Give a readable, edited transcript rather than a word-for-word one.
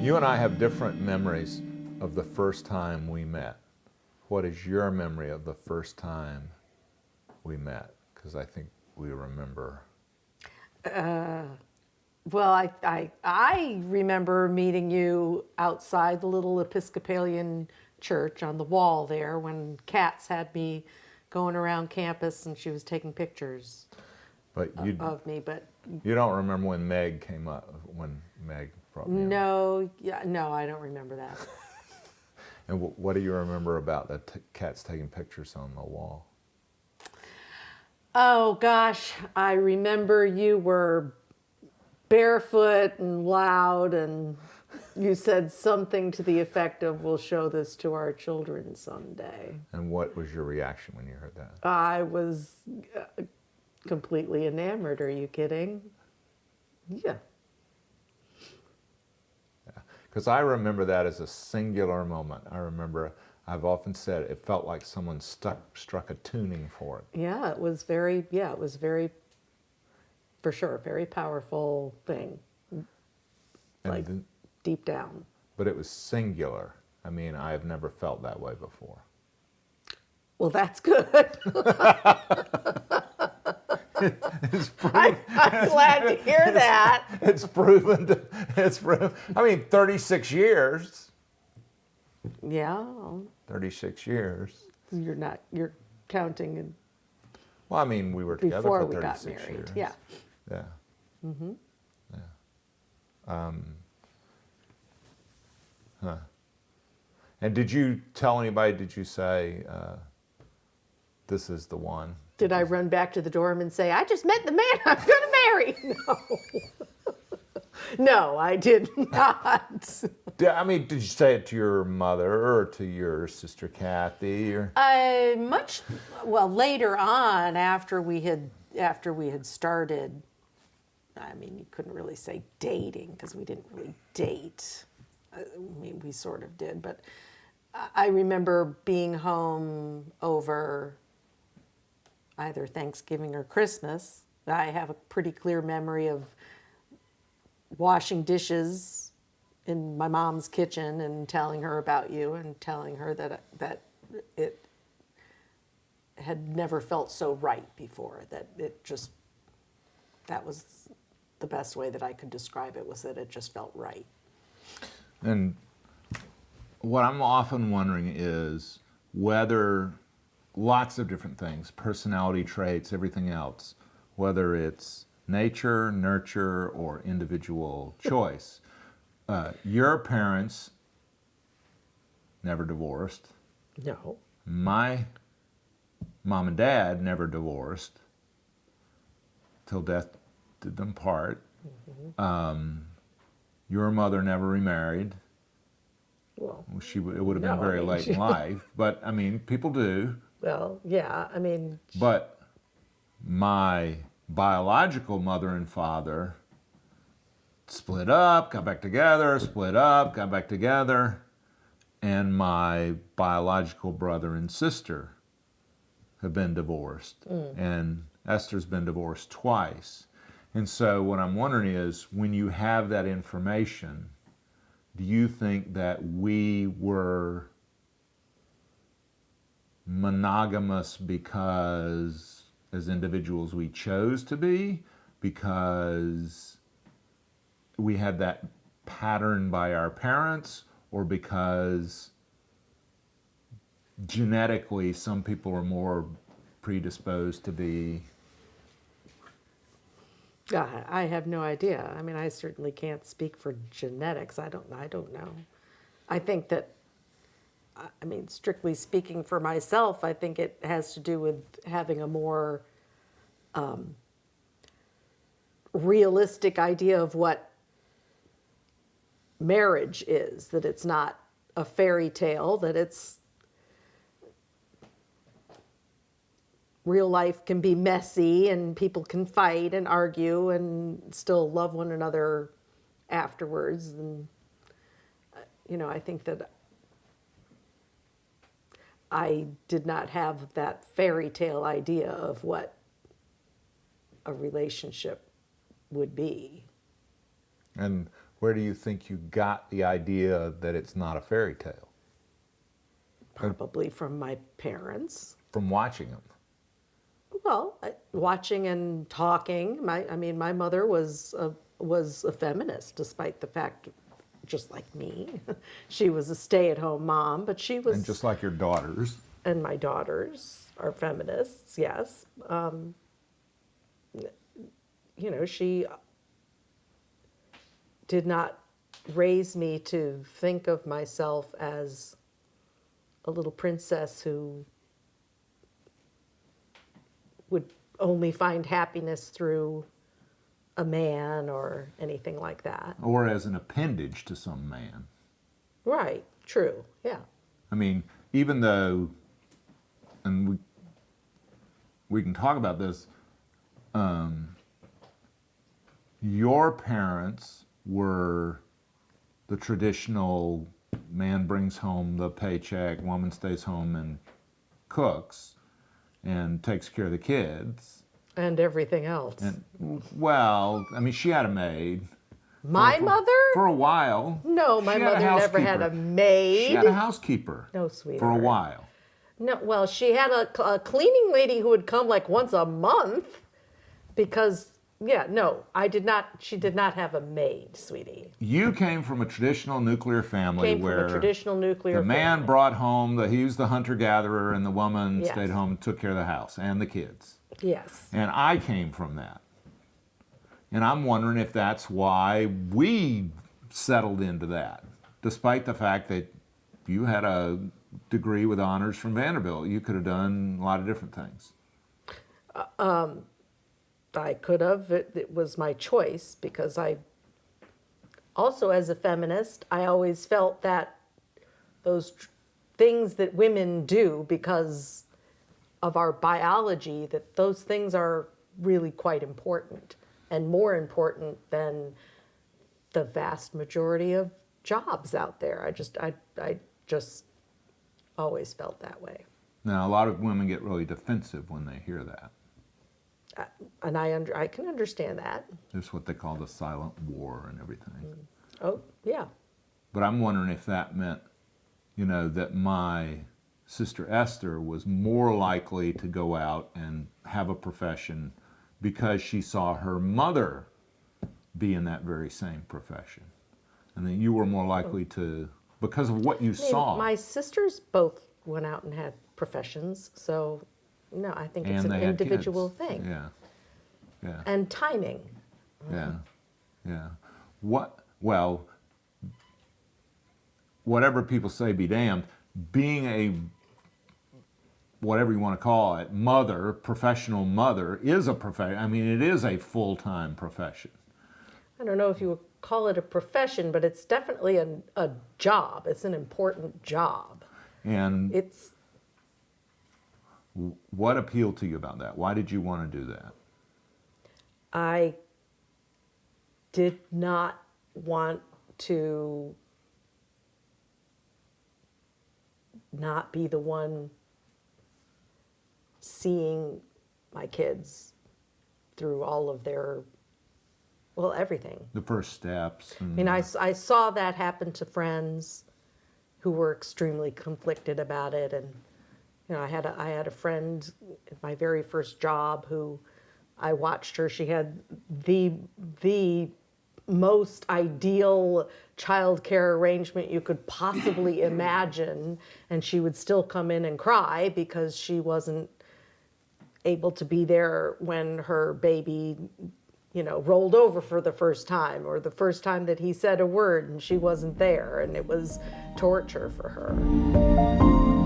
You and I have different memories of the first time we met. What is your memory of the first time we met? Because I think we remember. Well, I remember meeting you outside the little Episcopalian church on the wall there when Katz had me going around campus and she was taking pictures But you of me. But you don't remember when Meg came up, when Meg brought me in. no, I don't remember that. And what do you remember about the Katz taking pictures on the wall? Oh gosh, I remember you were barefoot and loud, and you said something to the effect of, "We'll show this to our children someday." And what was your reaction when you heard that? I was completely enamored. Are you kidding? Yeah. Because I remember that as a singular moment. I remember, I've often said, it felt like someone struck a tuning fork. Yeah, it was very, for sure, very powerful thing. Like deep down. But it was singular. I mean, I have never felt that way before. Well, that's good. I'm glad to hear that. It's proven. I mean, 36 years. Yeah. 36 years. You're counting in Well, I mean, we were together before for we 36 got married. years. Yeah. Yeah. Mm-hmm. Yeah. And did you tell anybody, did you say, this is the one? Did I run back to the dorm and say, "I just met the man I'm going to marry"? No. No, I did not. I mean, did you say it to your mother or to your sister Kathy? Or? Later on, after we had started, I mean, you couldn't really say dating because we didn't really date. I mean, we sort of did, but I remember being home over either Thanksgiving or Christmas. I have a pretty clear memory of washing dishes in my mom's kitchen and telling her about you and telling her that it had never felt so right before, that was the best way that I could describe it, was that it just felt right. And what I'm often wondering is whether lots of different things, personality traits, everything else, whether it's nature, nurture, or individual choice. Your parents never divorced. No. My mom and dad never divorced till death did them part. Mm-hmm. Your mother never remarried. Well, it would have been very late in life, but I mean, people do. Well, yeah, I mean. But my biological mother and father split up, got back together, split up, got back together, and my biological brother and sister have been divorced, and Esther's been divorced twice. And so what I'm wondering is, when you have that information, do you think that we were monogamous because as individuals we chose to be, because we had that pattern by our parents, or because genetically some people are more predisposed to be? I have no idea. I mean, I certainly can't speak for genetics. I don't know. I think that, I mean, strictly speaking for myself, I think it has to do with having a more realistic idea of what marriage is, that it's not a fairy tale, that it's real life can be messy and people can fight and argue and still love one another afterwards. And, I think that I did not have that fairy tale idea of what a relationship would be. And Where do you think you got the idea that it's not a fairy tale? Probably from my parents. From watching them. Well, watching and talking. My mother was a feminist, despite the fact, just like me, she was a stay-at-home mom. But she was, And just like your daughters. and my daughters are feminists. Yes, she did not raise me to think of myself as a little princess who would only find happiness through a man or anything like that. Or as an appendage to some man. Right, true, yeah. I mean, even though, and we can talk about this, your parents were the traditional man brings home the paycheck, woman stays home and cooks and takes care of the kids. And everything else. And, well, I mean, she had a maid. My mother? For a while. No, my She had a mother never had a housekeeper. maid. She had a housekeeper. No, sweetheart. For a while. No, well, she had a cleaning lady who would come like once a month because, yeah, no, she did not have a maid, sweetie. You came from a traditional nuclear family Came where from a traditional nuclear the man family. brought home, he was the hunter-gatherer, and the woman Yes. stayed home and took care of the house and the kids. Yes. And I came from that. And I'm wondering if that's why we settled into that, despite the fact that you had a degree with honors from Vanderbilt. You could have done a lot of different things. I could have. It was my choice because also as a feminist, I always felt that those things that women do because of our biology, that those things are really quite important and more important than the vast majority of jobs out there. I just always felt that way. Now, a lot of women get really defensive when they hear that. And I can understand that. It's what they call the silent war and everything. Oh, yeah. But I'm wondering if that meant, that my sister Esther was more likely to go out and have a profession because she saw her mother be in that very same profession. And then you were more likely to, because of what you saw. My sisters both went out and had professions, so no, I think it's And an they had individual kids. thing. Yeah, yeah, And timing. yeah, yeah. Well, whatever people say be damned, being a, whatever you want to call it, mother, professional mother, is a profession. I mean, it is a full-time profession. I don't know if you would call it a profession, but it's definitely a job. It's an important job. And It's what appealed to you about that? Why did you want to do that? I did not want to not be the one seeing my kids through all of their, well, everything. The first steps. I mean, I saw that happen to friends who were extremely conflicted about it, and I had a friend at my very first job who I watched her. She had the most ideal childcare arrangement you could possibly imagine, and she would still come in and cry because she wasn't able to be there when her baby, rolled over for the first time, or the first time that he said a word and she wasn't there, and it was torture for her.